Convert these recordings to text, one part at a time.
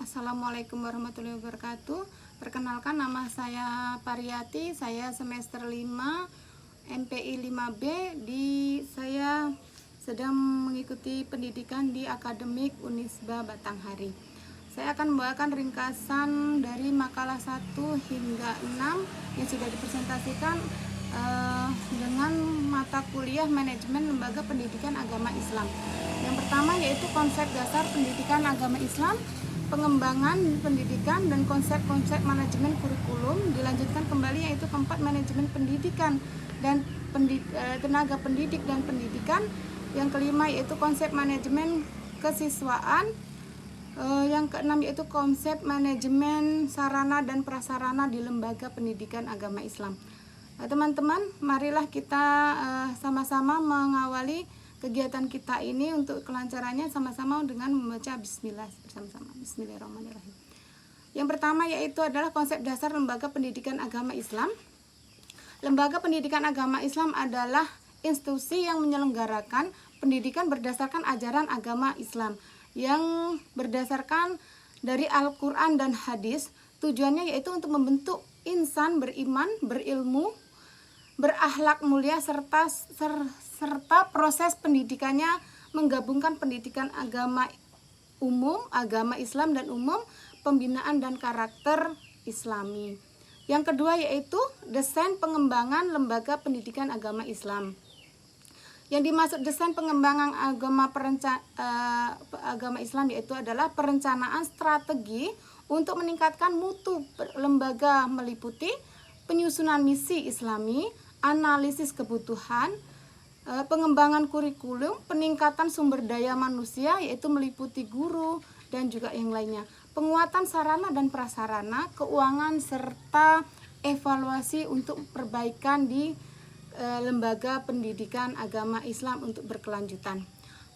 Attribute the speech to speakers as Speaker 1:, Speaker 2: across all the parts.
Speaker 1: Assalamualaikum warahmatullahi wabarakatuh. Perkenalkan, nama saya Pariyati, saya semester 5 MPI 5B. Saya sedang mengikuti pendidikan di Akademik Unisba Batanghari. Saya akan membawakan ringkasan dari makalah 1 hingga 6 yang sudah dipresentasikan dengan mata kuliah Manajemen Lembaga Pendidikan Agama Islam. Yang pertama yaitu konsep dasar pendidikan agama Islam, pengembangan pendidikan dan konsep-konsep manajemen kurikulum. Dilanjutkan kembali yaitu keempat, manajemen pendidikan dan tenaga pendidik dan pendidikan. Yang kelima yaitu konsep manajemen kesiswaan. Yang keenam yaitu konsep manajemen sarana dan prasarana di lembaga pendidikan agama Islam. Teman-teman, marilah kita sama-sama mengawali kegiatan kita ini untuk kelancarannya sama-sama dengan membaca bismillah bersama-sama. Bismillahirrahmanirrahim. Yang pertama yaitu adalah konsep dasar lembaga pendidikan agama Islam. Lembaga pendidikan agama Islam adalah institusi yang menyelenggarakan pendidikan berdasarkan ajaran agama Islam yang berdasarkan dari Al-Quran dan hadis. Tujuannya yaitu untuk membentuk insan beriman, berilmu, berakhlak mulia, serta proses pendidikannya menggabungkan pendidikan agama umum, agama Islam dan umum, pembinaan dan karakter Islami. Yang kedua yaitu desain pengembangan lembaga pendidikan agama Islam. Yang dimaksud desain pengembangan agama Islam yaitu adalah perencanaan strategi untuk meningkatkan mutu lembaga, meliputi penyusunan misi Islami, analisis kebutuhan, pengembangan kurikulum, peningkatan sumber daya manusia yaitu meliputi guru dan juga yang lainnya, penguatan sarana dan prasarana, keuangan serta evaluasi untuk perbaikan di lembaga pendidikan agama Islam untuk berkelanjutan.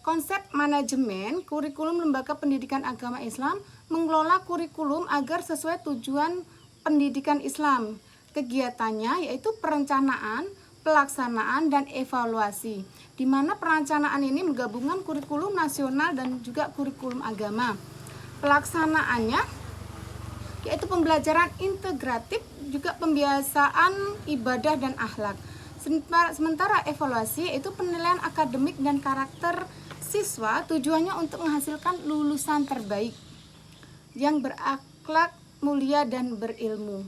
Speaker 1: Konsep manajemen kurikulum lembaga pendidikan agama Islam mengelola kurikulum agar sesuai tujuan pendidikan Islam. Kegiatannya yaitu perencanaan, pelaksanaan, dan evaluasi, di mana perencanaan ini menggabungkan kurikulum nasional dan juga kurikulum agama. Pelaksanaannya yaitu pembelajaran integratif, juga pembiasaan ibadah dan akhlak. Sementara evaluasi yaitu penilaian akademik dan karakter siswa, tujuannya untuk menghasilkan lulusan terbaik yang berakhlak mulia dan berilmu.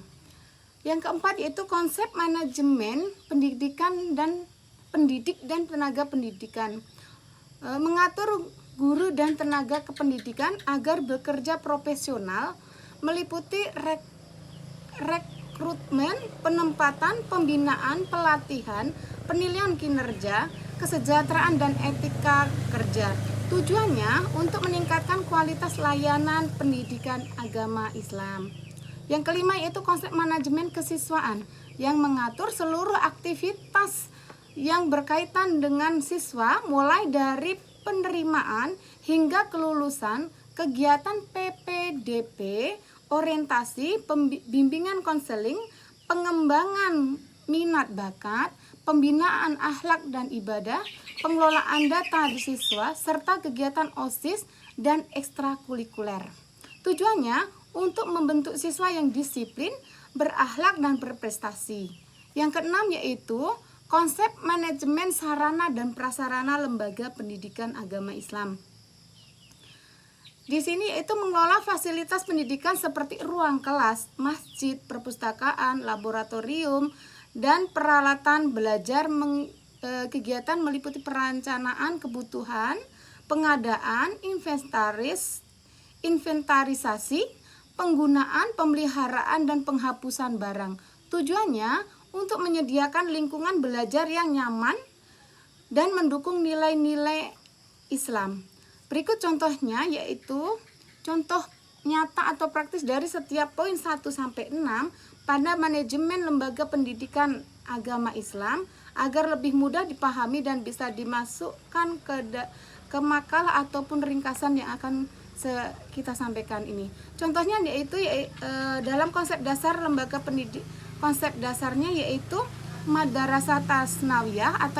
Speaker 1: Yang keempat yaitu konsep manajemen pendidikan dan pendidik dan tenaga pendidikan. Mengatur guru dan tenaga kependidikan agar bekerja profesional, meliputi rekrutmen, penempatan, pembinaan, pelatihan, penilaian kinerja, kesejahteraan dan etika kerja. Tujuannya untuk meningkatkan kualitas layanan pendidikan agama Islam. Yang kelima yaitu konsep manajemen kesiswaan yang mengatur seluruh aktivitas yang berkaitan dengan siswa, mulai dari penerimaan hingga kelulusan, kegiatan PPDP, orientasi, bimbingan konseling, pengembangan minat bakat, pembinaan akhlak dan ibadah, pengelolaan data siswa, serta kegiatan OSIS dan ekstrakurikuler. Tujuannya untuk membentuk siswa yang disiplin, berakhlak, dan berprestasi. Yang keenam yaitu konsep manajemen sarana dan prasarana lembaga pendidikan agama Islam. Di sini yaitu mengelola fasilitas pendidikan seperti ruang kelas, masjid, perpustakaan, laboratorium, dan peralatan belajar. Kegiatan meliputi perencanaan kebutuhan, pengadaan, inventarisasi, penggunaan, pemeliharaan, dan penghapusan barang. Tujuannya untuk menyediakan lingkungan belajar yang nyaman dan mendukung nilai-nilai Islam. Berikut contohnya yaitu contoh nyata atau praktis dari setiap poin 1-6 pada manajemen lembaga pendidikan agama Islam agar lebih mudah dipahami dan bisa dimasukkan ke makalah ataupun ringkasan yang akan kita sampaikan ini. Contohnya yaitu dalam konsep dasar lembaga pendidik, konsep dasarnya yaitu Madrasah Tasnawiyah atau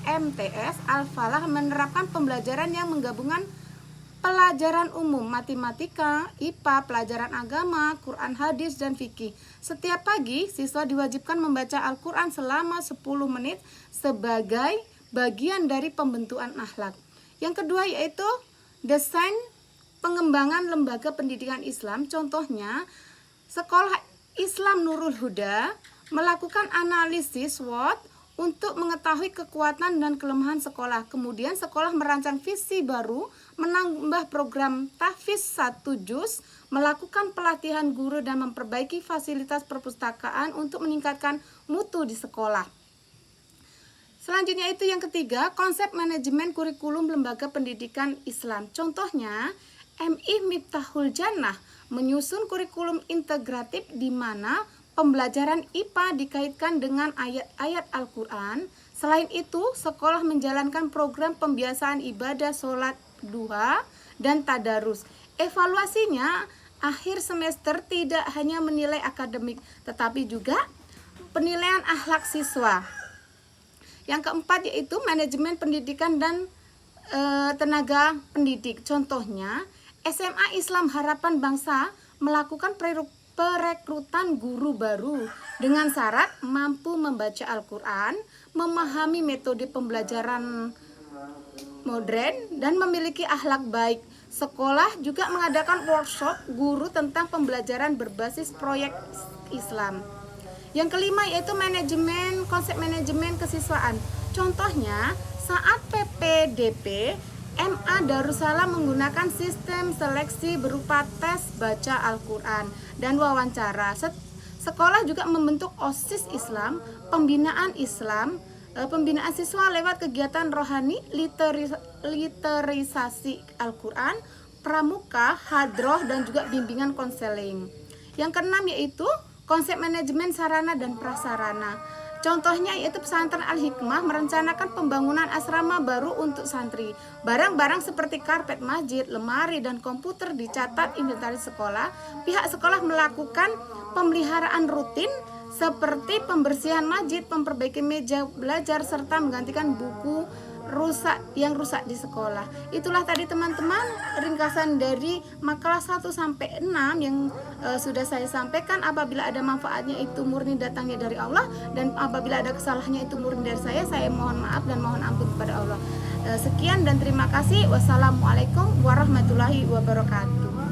Speaker 1: MTS Al-Falah menerapkan pembelajaran yang menggabungkan pelajaran umum, matematika, IPA, pelajaran agama, Quran, hadis, dan fikih. Setiap pagi, siswa diwajibkan membaca Al-Quran selama 10 menit sebagai bagian dari pembentukan akhlak. Yang kedua yaitu desain pengembangan lembaga pendidikan Islam. Contohnya, Sekolah Islam Nurul Huda melakukan analisis SWOT untuk mengetahui kekuatan dan kelemahan sekolah. Kemudian sekolah merancang visi baru, menambah program tahfiz 1 juz, melakukan pelatihan guru dan memperbaiki fasilitas perpustakaan untuk meningkatkan mutu di sekolah. Selanjutnya itu yang ketiga, konsep manajemen kurikulum lembaga pendidikan Islam. Contohnya, MI Miftahul Jannah menyusun kurikulum integratif di mana pembelajaran IPA dikaitkan dengan ayat-ayat Al-Quran. Selain itu, sekolah menjalankan program pembiasaan ibadah sholat duha dan tadarus. Evaluasinya, akhir semester tidak hanya menilai akademik, tetapi juga penilaian akhlak siswa. Yang keempat yaitu manajemen pendidikan dan tenaga pendidik. Contohnya, SMA Islam Harapan Bangsa melakukan perekrutan guru baru dengan syarat mampu membaca Al-Quran, memahami metode pembelajaran modern, dan memiliki akhlak baik. Sekolah juga mengadakan workshop guru tentang pembelajaran berbasis proyek Islam. Yang kelima yaitu konsep manajemen kesiswaan. Contohnya, saat PPDP, MA Darussalam menggunakan sistem seleksi berupa tes baca Al-Quran dan wawancara. Sekolah juga membentuk OSIS Islam, pembinaan siswa lewat kegiatan rohani, literisasi Al-Quran, pramuka, hadroh, dan juga bimbingan konseling. Yang keenam yaitu konsep manajemen sarana dan prasarana. Contohnya yaitu pesantren Al-Hikmah merencanakan pembangunan asrama baru untuk santri. Barang-barang seperti karpet masjid, lemari, dan komputer dicatat inventaris sekolah. Pihak sekolah melakukan pemeliharaan rutin seperti pembersihan masjid, memperbaiki meja belajar, serta menggantikan buku yang rusak di sekolah. Itulah tadi teman-teman ringkasan dari makalah 1 sampai 6 yang sudah saya sampaikan. Apabila ada manfaatnya itu murni datangnya dari Allah, dan apabila ada kesalahannya itu murni dari saya mohon maaf dan mohon ampun kepada Allah. Sekian dan terima kasih. Wassalamualaikum warahmatullahi wabarakatuh.